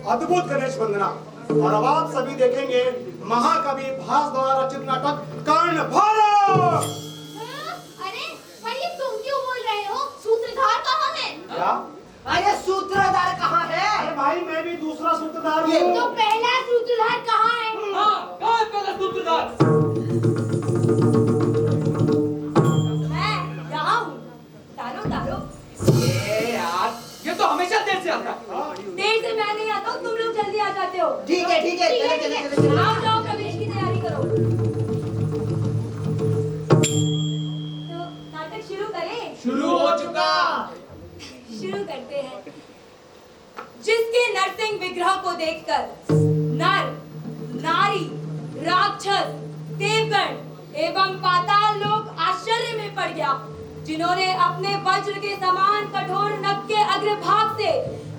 अद्भुत गणेश वंदना। और अब आप सभी देखेंगे महाकवि भास द्वारा रचित नाटक कर्णभारा। अरे पर ये तुम क्यों बोल रहे हो? सूत्रधार कहाँ है? क्या? अरे सूत्रधार कहाँ है? अरे भाई मैं भी दूसरा सूत्रधार हूँ। तो पहला सूत्रधार कहाँ है? हाँ, कहाँ है पहला सूत्रधार? मैं यहाँ हूँ। तारो तारो। ये यार, ये तो हमेशा देर से आता है। देर से मैं नहीं आता हूँ, तुम लोग जल्दी आ जाते हो। ठीक है, चले। आओ जाओ प्रवेश की तैयारी करो। तो नाटक शुरू करें? शुरू हो चुका। शुरू करते हैं। जिसके नरसिंह विग्रह को देखकर नर, नारी, राक्षस, देवगण एवं पाताल लोक आश्चर्य में पड़ गया, जिन्होंने अपने वज्र के समान कठोर नख के अग्रभाग से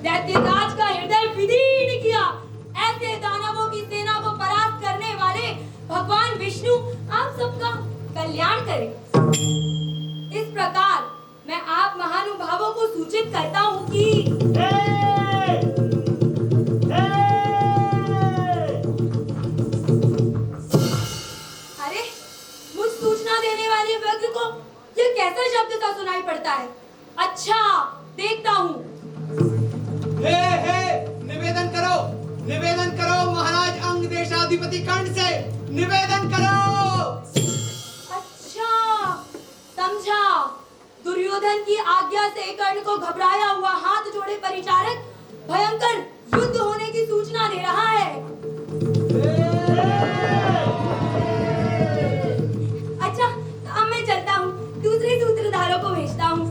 दैत्यराज का हृदय विदीर्ण किया, ऐसे दानवों की सेना को परास्त करने वाले भगवान विष्णु आप सबका कल्याण करें। इस प्रकार मैं आप महानुभावों को सूचित करता हूँ कि अरे मुझ सूचना देने वाले व्यक्ति को यह कैसा शब्द सा सुनाई पड़ता है? अच्छा देखता हूँ। निवेदन करो महाराज अंग देशाधिपति कर्ण से निवेदन करो। अच्छा समझा। दुर्योधन की आज्ञा से कर्ण को घबराया हुआ हाथ जोड़े परिचारक भयंकर युद्ध होने की सूचना दे रहा है। अच्छा अब मैं चलता हूँ, दूसरे सूत्रधारों को भेजता हूँ।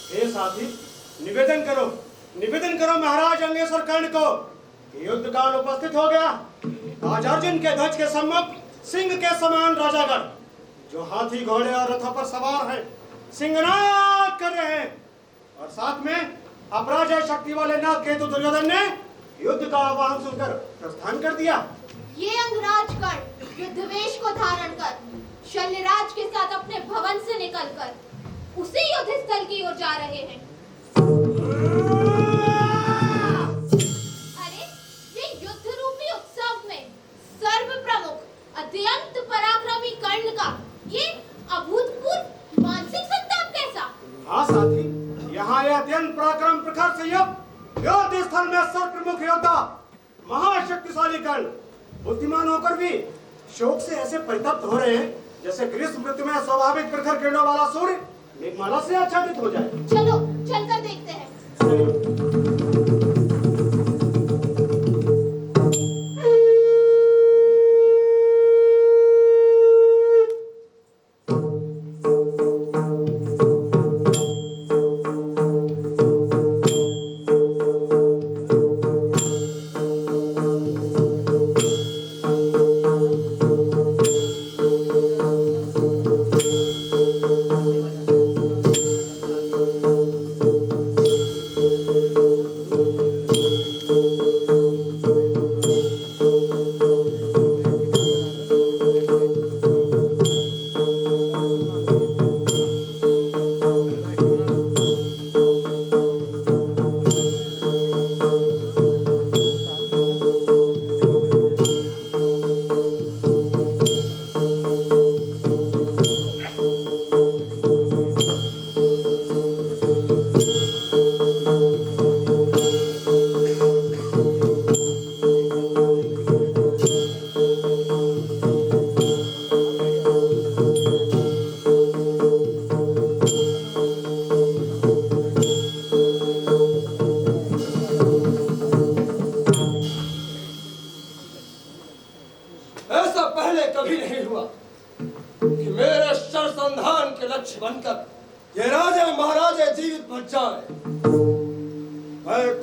हे साथी, निवेदन करो महाराज अंगेश्वर कर्ण को कि युद्ध काल उपस्थित हो गया। आज अर्जुन के ध्वज के सम्मुख सिंह के समान राजागण जो हाथी घोड़े और रथों पर सवार हैं सिंहनाद कर रहे हैं, और साथ में अपराजय शक्ति वाले नाग केतु दुर्योधन ने युद्ध का आह्वान सुनकर प्रस्थान कर दिया। ये अंगराज कर्ण युद्धवेश को धारण कर शल्यराज के साथ अपने भवन से निकलकर उसी युद्ध स्थल की ओर जा रहे हैं। अरे ये युद्ध रूपी उत्सव में सर्व प्रमुख अत्यंत पराक्रमी कर्ण का ये अभूतपूर्व मानसिक संताप कैसा? हाँ साथी, यहाँ यह अत्यंत पराक्रम प्रखर से युद्ध स्थल में सर्वप्रमुख योद्धा महाशक्तिशाली कर्ण बुद्धिमान होकर भी शोक से ऐसे परितप्त हो रहे हैं जैसे ग्रीष्म ऋतु में स्वाभाविक प्रखर किरणों वाला सूर्य मेघमाला से आच्छादित हो जाए। चलो चलकर देखते हैं।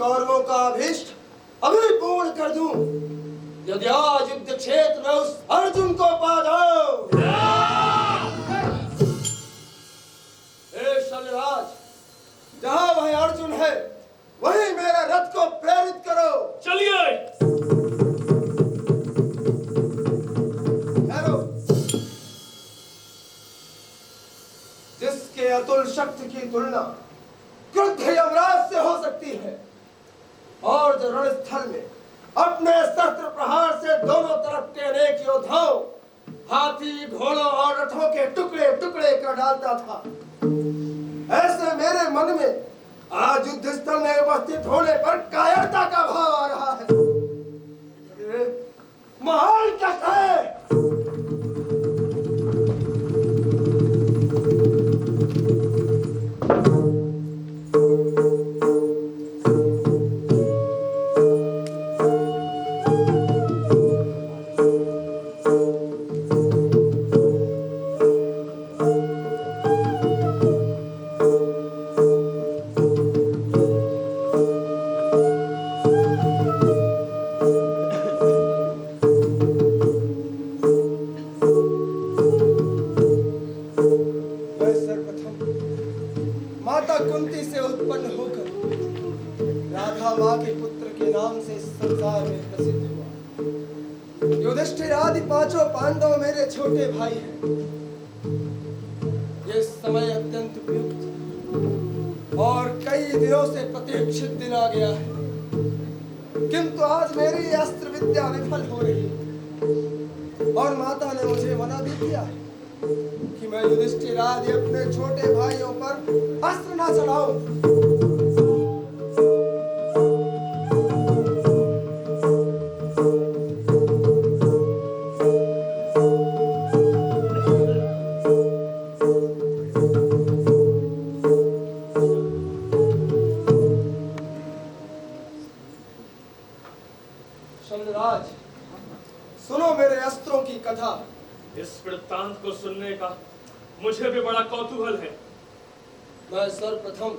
कौरवों का अभीष्ट अभी पूर्ण कर दूं यदि आज युद्ध क्षेत्र में उस अर्जुन को पा जाओ। हे शल्यराज, जहां वह अर्जुन है वहीं मेरे रथ को प्रेरित करो। चलिए। जिसके अतुल शक्ति की तुलना क्रुद्ध यमराज से हो सकती है और जो रणस्थल में अपने शस्त्र प्रहार से दोनों तरफ के अनेक योद्धाओं, हाथी, घोड़ों और रथों के टुकड़े टुकड़े कर डालता था, ऐसे मेरे मन में आज युद्ध स्थल में उपस्थित होने पर कायरता का भाव आ रहा है। महान कष्ट है। युधिष्ठिर आदि पांचों पांडव मेरे छोटे भाई हैं। ये समय अत्यंत उपयुक्त और कई दिनों से प्रतीक्षित दिन आ गया है, किंतु आज मेरी अस्त्र विद्या विफल हो रही है और माता ने मुझे मना भी किया है कि मैं युधिष्ठिर आदि अपने छोटे भाइयों पर अस्त्र ना चलाऊं। शल्यराज, सुनो मेरे अस्त्रों की कथा। इस वृत्तांत को सुनने का मुझे भी बड़ा कौतूहल है। मैं सर्वप्रथम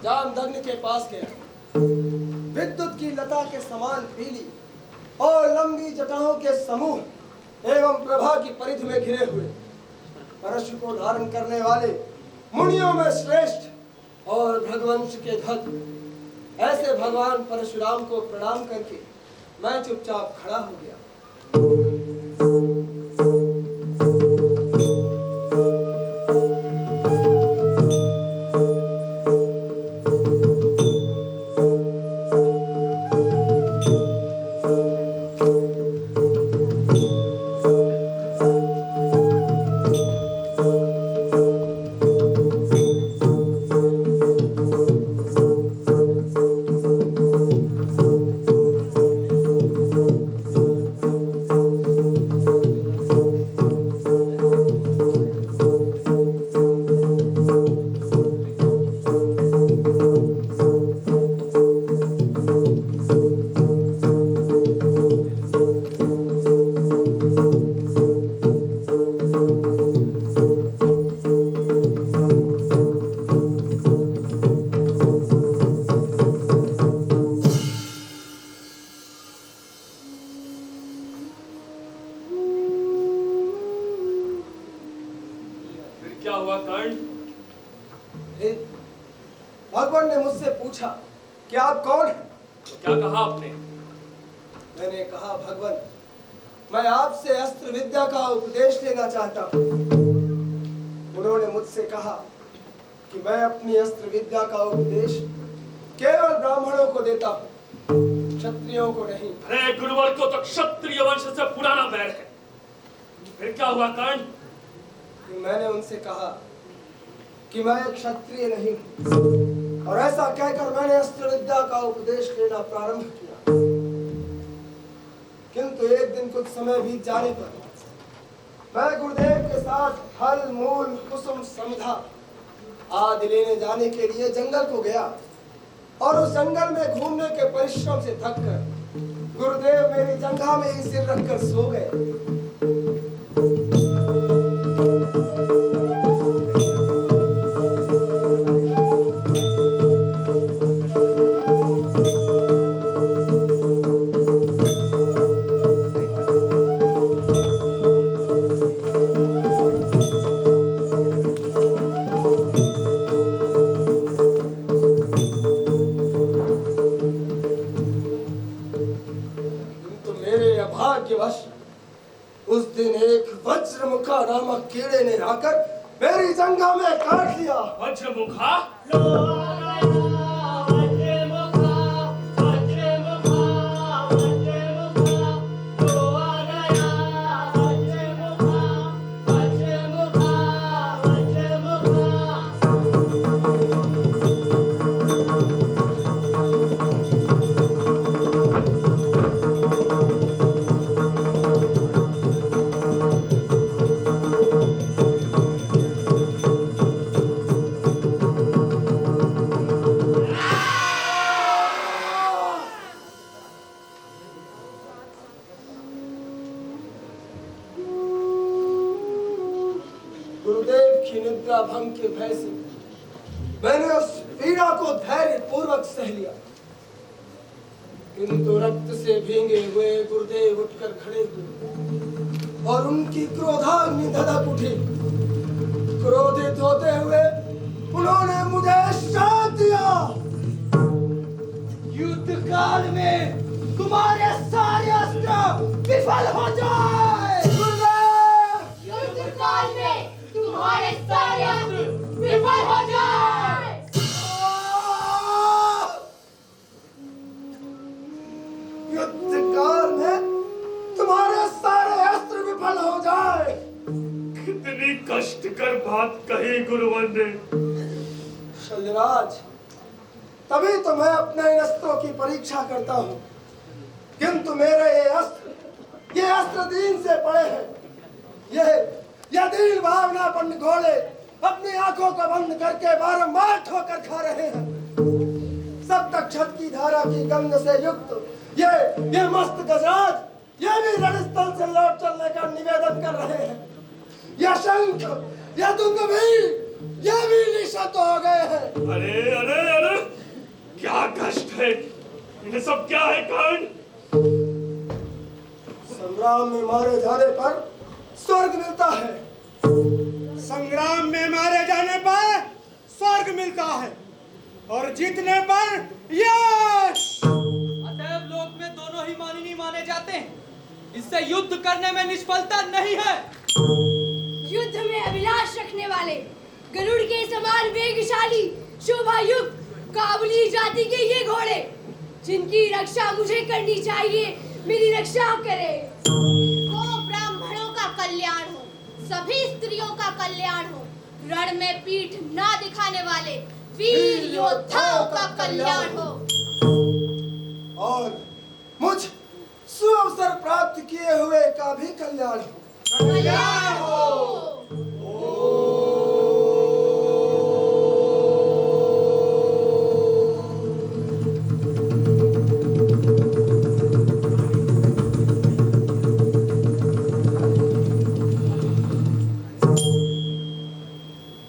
जामदग्नि के पास गया। विद्युत की लता के समान पीली और लंबी जटाओं के समूह एवं प्रभा की परिधि में घिरे हुए परशु को धारण करने वाले मुनियों में श्रेष्ठ और भगवंश के धत ऐसे भगवान परशुराम को प्रणाम करके मैं चुपचाप खड़ा हो गया। भगवान ने मुझसे पूछा कि आप कौन हैं? तो क्या कहा आपने? मैंने कहा, भगवान, मैं आपसे अस्त्र विद्या का उपदेश लेना चाहता हूँ। उन्होंने मुझसे कहा कि मैं अपनी अस्त्र विद्या का उपदेश केवल ब्राह्मणों को देता हूँ, क्षत्रियों को नहीं। अरे गुरुवर को तो क्षत्रिय वंश से पुराना बैर है। फिर क्या हुआ कांड? मैंने उनसे कहा कि मैं क्षत्रिय नहीं हूं और ऐसा कहकर मैंने अस्त्र विद्या का उपदेश लेना प्रारंभ किया। किंतु एक दिन कुछ समय बीत जाने पर मैं गुरुदेव के साथ फल, मूल, कुसुम, समिधा आदि लेने जाने के लिए जंगल को गया और उस जंगल में घूमने के परिश्रम से थक कर गुरुदेव मेरी जंघा में ही सिर रखकर सो गए। दुर्भाग्यवश उस दिन एक वज्रमुखा नामक कीड़े ने आकर मेरी जंघा में काट लिया। वज्रमुखा? गुरुदेव की निद्रा भंग के भय से मैंने उस पीड़ा को धैर्य पूर्वक सह लिया, किंतु रक्त से भींगे हुए गुरुदेव उठकर खड़े हुए और उनकी क्रोधाग्नि धधक उठी। क्रोधित होते हुए उन्होंने मुझे श्राप दिया, युद्ध काल में तुम्हारे सारे अस्त्र विफल हो जाए। युद्ध काल में तुम्हारे सारे अस्त्र विफल हो जाए। युद्ध काल में तुम्हारे सारे अस्त्र विफल हो जाए। कितनी कष्टकर बात कही गुरुवर ने। शल्यराज, तभी तो मैं अपने इन अस्त्रों की परीक्षा करता हूँ, किंतु मेरे ये अस्त्र दीन से पड़े हैं। ये दीन भावनापन्न घोड़े अपनी आंखों को बंद करके बारंबार ठोकर खा रहे हैं। सब तक छत की धारा की गंध से युक्त ये मस्त गजराज ये भी रणस्थल से लौट चलने का निवेदन कर रहे हैं। यह शंख, यह दुंदुभी, ये भी निशक्त हो गए हैं। अरे अरे अरे, क्या कष्ट है, ये सब क्या है कांड? संग्राम में मारे जाने पर स्वर्ग मिलता है। संग्राम में मारे जाने पर स्वर्ग मिलता है और जीतने पर यश। अतएव लोक में दोनों ही माननीय माने जाते हैं, इससे युद्ध करने में निष्फलता नहीं है। युद्ध में अभिलाष रखने वाले गरुड़ के समान वेगशाली शोभायुक्त काबुली जाति के ये घोड़े, जिनकी रक्षा मुझे करनी चाहिए, मेरी रक्षा करे। हो ब्राह्मणों का कल्याण हो, सभी स्त्रियों का कल्याण हो, रण में पीठ ना दिखाने वाले वीर योद्धाओं का कल्याण हो, और मुझ सुअवसर प्राप्त किए हुए का भी कल्याण हो। कल्याण हो।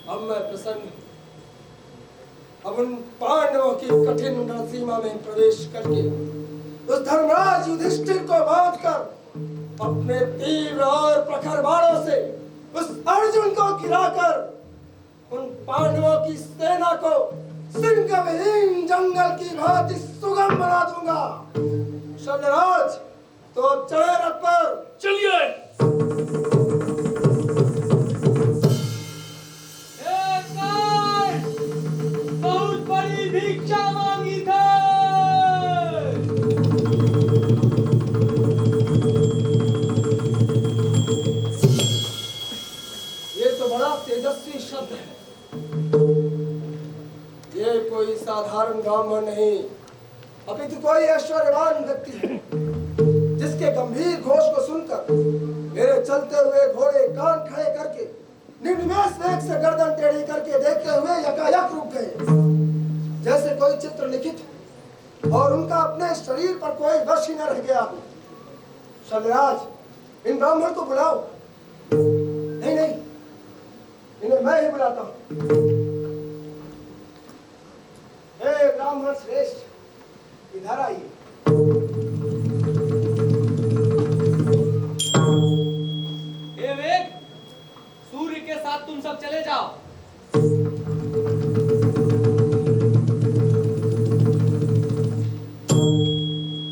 अब मैं प्रसन्न, अब उन पांडवों की कठिन रणसीमा में प्रवेश करके उस धर्मराज युधिष्ठिर को बांधकर अपने तीव्र और प्रखर बाणों से उस अर्जुन को गिराकर उन पांडवों की सेना को सिंहविहीन जंगल की भांति सुगम बना दूंगा। शल्यराज, तो चढ़े रथ पर। चलिए। बहुत बड़ी भिक्षा मांगी थी। ये तो बड़ा तेजस्वी शब्द है। ये कोई साधारण ब्राह्मण नहीं, अपितु कोई ऐश्वर्यवान व्यक्ति है, जिसके गंभीर घोष को सुनकर मेरे चलते हुए घोड़े कान खड़े करके निर्निमेष वेग से गर्दन टेढ़ी करके देखते हुए यकायक रुक गए, जैसे कोई चित्र लिखित और उनका अपने शरीर पर कोई वश ही न रह गया। शल्यराज, इन ब्राह्मण को बुलाओ। नहीं नहीं, इन्हें मैं ही बुलाता हूँ। हे ब्राह्मण श्रेष्ठ, इधर आइए। हे वेग, सूर्य के साथ तुम सब चले जाओ।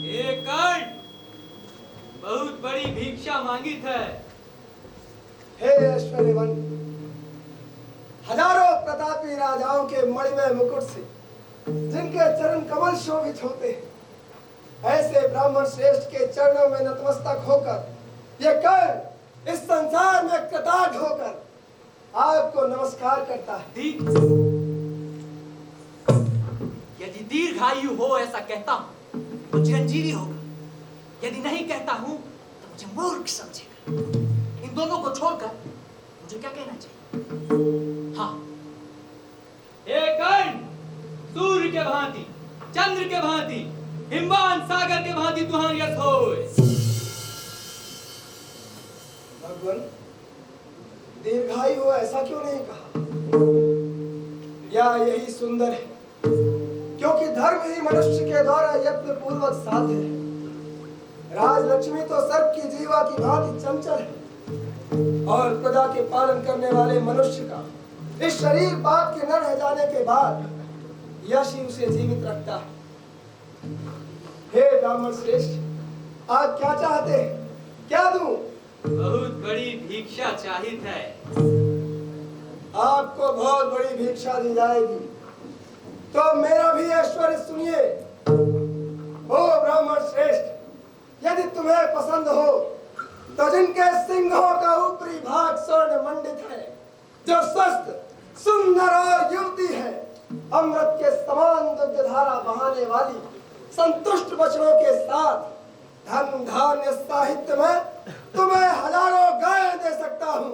हे कर्ण, बहुत बड़ी चित्रांकित है। हे ऐश्वर्यवन, हजारों प्रतापी राजाओं के मणिमय मुकुट से जिनके चरण कमल शोभित होते हैं, ऐसे ब्राह्मण श्रेष्ठ के चरणों में नतमस्तक होकर ये कर्ण इस संसार में कृतार्थ होकर आपको नमस्कार करता है। यदि दीर्घायु हो ऐसा कहता हूं तो चिरंजीवी होगा, यदि नहीं कहता हूं तो मुझे मूर्ख समझेगा। इन दोनों को छोड़कर मुझे क्या कहना चाहिए? हाँ, हे कर्ण, सूर्य के भांति, चंद्र के भांति, हिमवान सागर के भांति तुम्हारी यश होए। भगवान, दीर्घायु हो ऐसा क्यों नहीं कहा? या यही सुंदर है क्योंकि धर्म ही मनुष्य के द्वारा यत्न पूर्वक साध्य है। राजलक्ष्मी तो सर्प की जीवा की भांति चंचल है और प्रजा के पालन करने वाले मनुष्य का इस शरीर पाप के न रह जाने के बाद यश ही उसे जीवित रखता है। हे ब्राह्मण श्रेष्ठ, आप क्या चाहते हैं? क्या दूं? बहुत बड़ी भिक्षा चाहिए है। आपको बहुत बड़ी भिक्षा दी जाएगी, तो मेरा भी ऐश्वर्य सुनिए। ओ ब्राह्मण श्रेष्ठ, यदि तुम्हें पसंद हो तो जिनके सिंहों का ऊपरी भाग स्वर्ण मंडित है, जो स्वस्थ सुंदर और युवती है, अमृत के समान दुग्ध धारा बहाने वाली, संतुष्ट वचनों के साथ धन धान्य साहित्य में तुम्हें हजारों गाय दे सकता हूँ।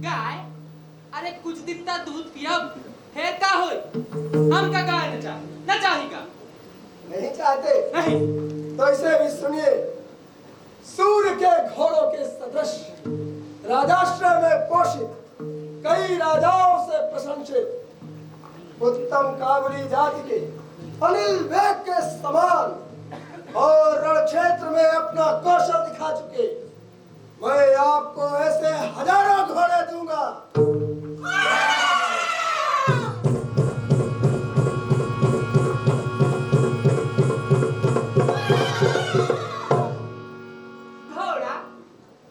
गाय? अरे कुछ दिन तक दूध पियब है का होई? हम का गाय न चाहिएगा? नहीं चाहते? नहीं। तो इसे भी सुनिए। सूर्य के घोड़ों के सदृश राजाश्रय में पोषित, कई राजाओं से प्रशंसित, उत्तम काबुली जाति के अनिल वेग के समान और रण क्षेत्र में अपना कौशल दिखा चुके, मैं आपको ऐसे हजारों घोड़े दूंगा। घोड़ा?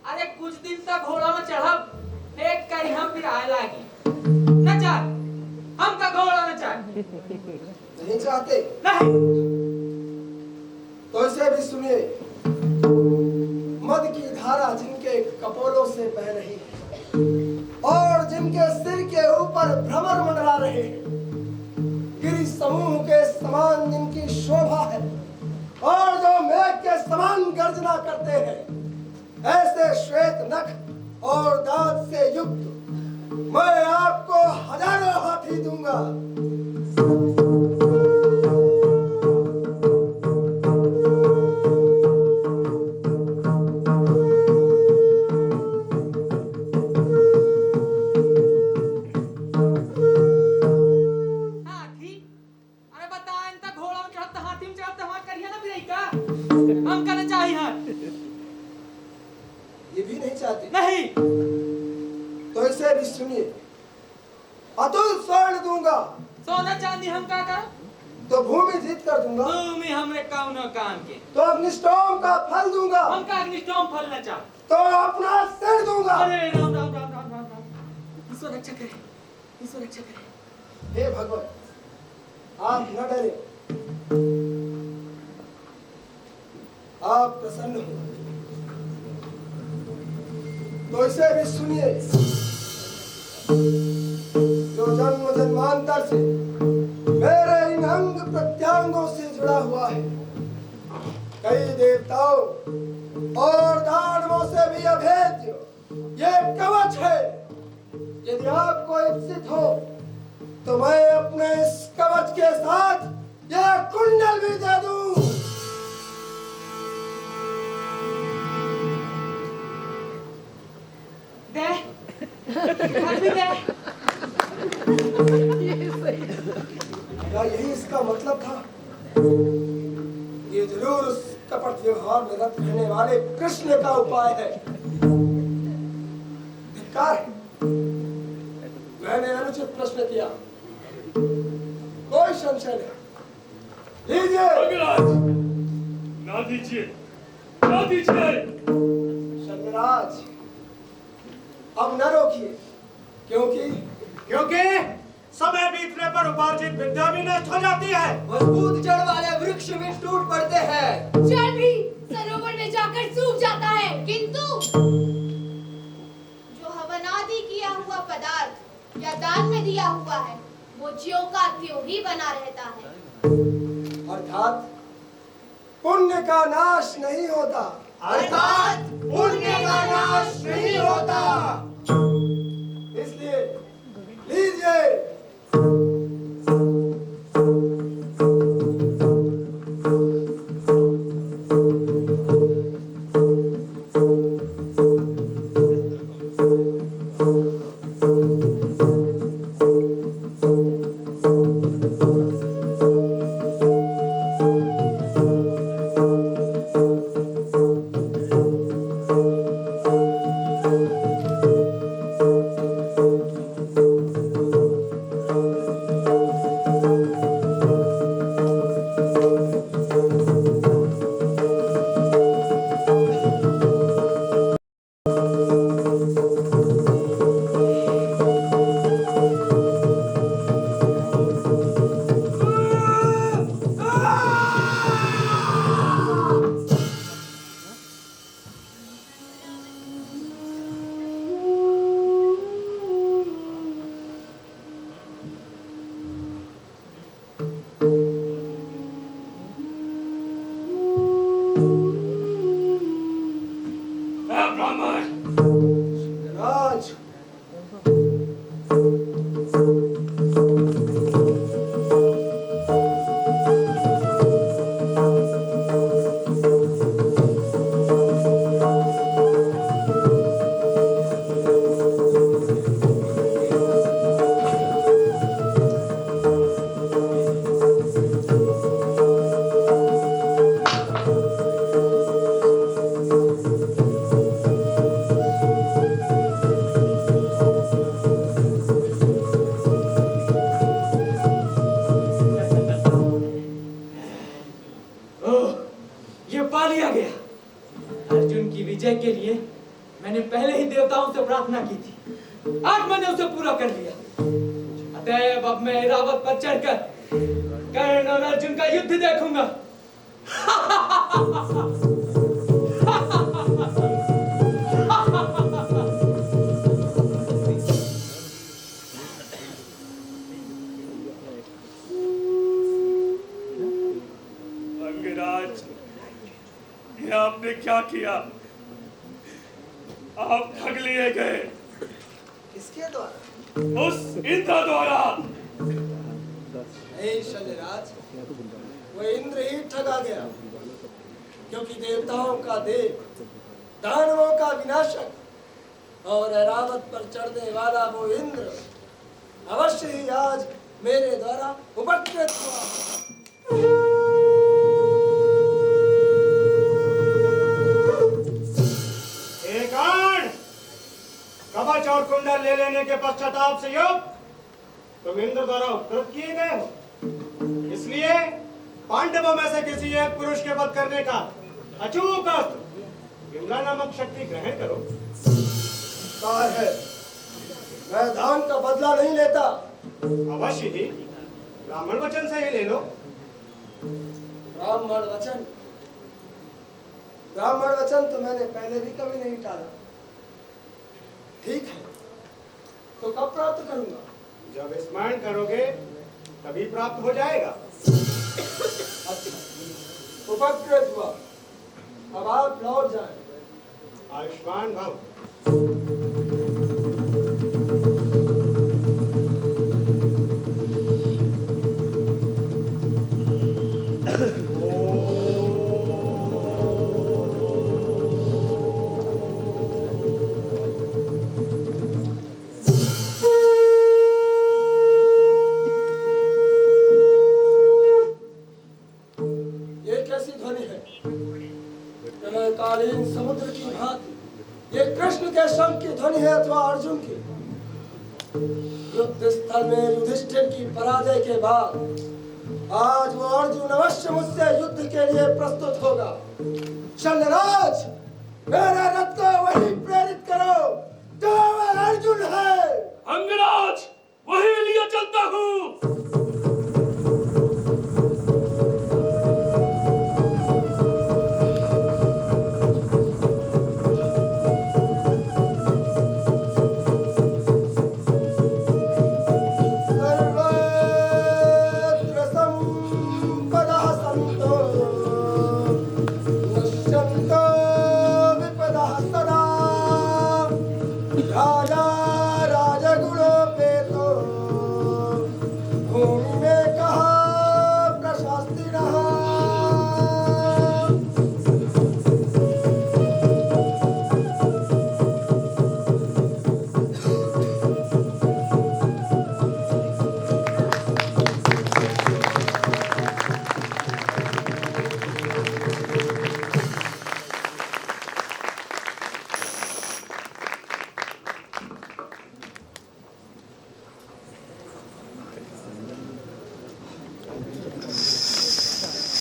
अरे कुछ दिन तक घोड़ा में चढ़ब फेंक कर हम फिर आए लागी। न चाह, हम का घोड़ा न चाह। नहीं चाहते? नहीं। तो इसे भी सुनिए। मद की धारा जिनके कपोलों से बह रही है और जिनके सिर के ऊपर भ्रमर मंडरा रहे हैं, गिरि समूह के समान जिनकी शोभा है और जो मेघ के समान गर्जना करते हैं, ऐसे श्वेत नख और दांत से युक्त मैं आपको हजारों हाथी दूंगा। हाथी? अरे बता, इनका घोड़ा में चढ़ता हाथी में चढ़ता हाथ करिए ना भी का? हम का न चाहिए हाथ। ये भी नहीं चाहते? नहीं। तो इसे भी सुनिए। अतुल स्वर्ण दूंगा। सोना चांदी हम का कर? तो भूमि जीत कर दूंगा। भूमि हमरे कौनो काम के। तो अग्निष्टोम का फल दूंगा। हम का अग्निष्टोम फल न चाह। तो अपना सिर दूंगा। अरे राम राम राम राम राम राम। ईश्वर रक्षा करे, ईश्वर रक्षा करे। हे भगवान, आप न डरे, आप प्रसन्न हो। तो इसे भी सुनिए। जो जन्म जन्मांतर से मेरे इन अंग प्रत्यांगों से जुड़ा हुआ है, कई देवताओं और दानवों से भी अभेद्य ये कवच है। यदि आपको इच्छित हो तो मैं अपने इस कवच के साथ यह कुंडल भी दे दूं। दे, हाथ भी दे। क्या यही इसका मतलब था? ये जरूर उस कपट व्यवहार में रत रहने वाले कृष्ण का उपाय है। धिक्कार है। मैंने अनुचित प्रश्न प्रश्न किया, कोई संशय नहीं। लीजिए। अंगराज, ना दीजिए, ना दीजिए। शंकराज, अब न रोकिए, क्योंकि समय बीतने पर उपार्जित विद्या भी नष्ट हो जाती है। मजबूत जड़ वाले वृक्ष भी टूट पड़ते हैं। जल भी सरोवर में जाकर सूख जाता है, किंतु जो हवन आदि किया हुआ पदार्थ या दान में दिया हुआ है, वो ज्यों का त्यों ही बना रहता है। अर्थात पुण्य का नाश नहीं होता। अर्थात पुण्य का नाश नहीं होता। इसलिए लीजिए। ब्राह्मण, राज, ये पा लिया गया। अर्जुन की विजय के लिए मैंने पहले ही देवताओं से प्रार्थना की थी, आज मैंने उसे पूरा कर लिया। अतएव अब मैं ऐरावत पर चढ़कर कर्ण और अर्जुन का युद्ध देखूंगा। अंगराज, ये आपने क्या किया? आप ठग लिए गए किसके द्वारा? उस इंद्र द्वारा। नहीं शल्यराज, वो इंद्र ही ठगा गया, क्योंकि देवताओं का देव, दानवों का विनाशक और ऐरावत पर चढ़ने वाला वो इंद्र अवश्य ही आज मेरे द्वारा उपकृत हुआ। कवच और कुंडल ले लेने के पश्चाताप से युग तुम इंद्र द्वारा उपकृत किए गए हो। इसलिए पांडवों में से किसी एक पुरुष के वध करने का अचूक अस्त्र विमला नामक शक्ति ग्रहण करो। कार है, मैं दान का बदला नहीं लेता। अवश्य ही, ब्राह्मण वचन से ही ले लो। ब्राह्मण वचन? ब्राह्मण वचन तो मैंने पहले भी कभी नहीं टाला। ठीक है, तो कब प्राप्त करूंगा? जब स्मरण करोगे तभी प्राप्त हो जाएगा। अच्छा, उपकृत हुआ। अब आप लौट जाएं। आयुष्मान भव। कालीन समुद्र की भांति ये कृष्ण के शंख की ध्वनि है अथवा अर्जुन की? युद्ध स्थल में युधिष्ठिर की पराजय के बाद आज वो अर्जुन अवश्य मुझसे युद्ध के लिए प्रस्तुत होगा। शल्यराज, मेरे रथ को वही प्रेरित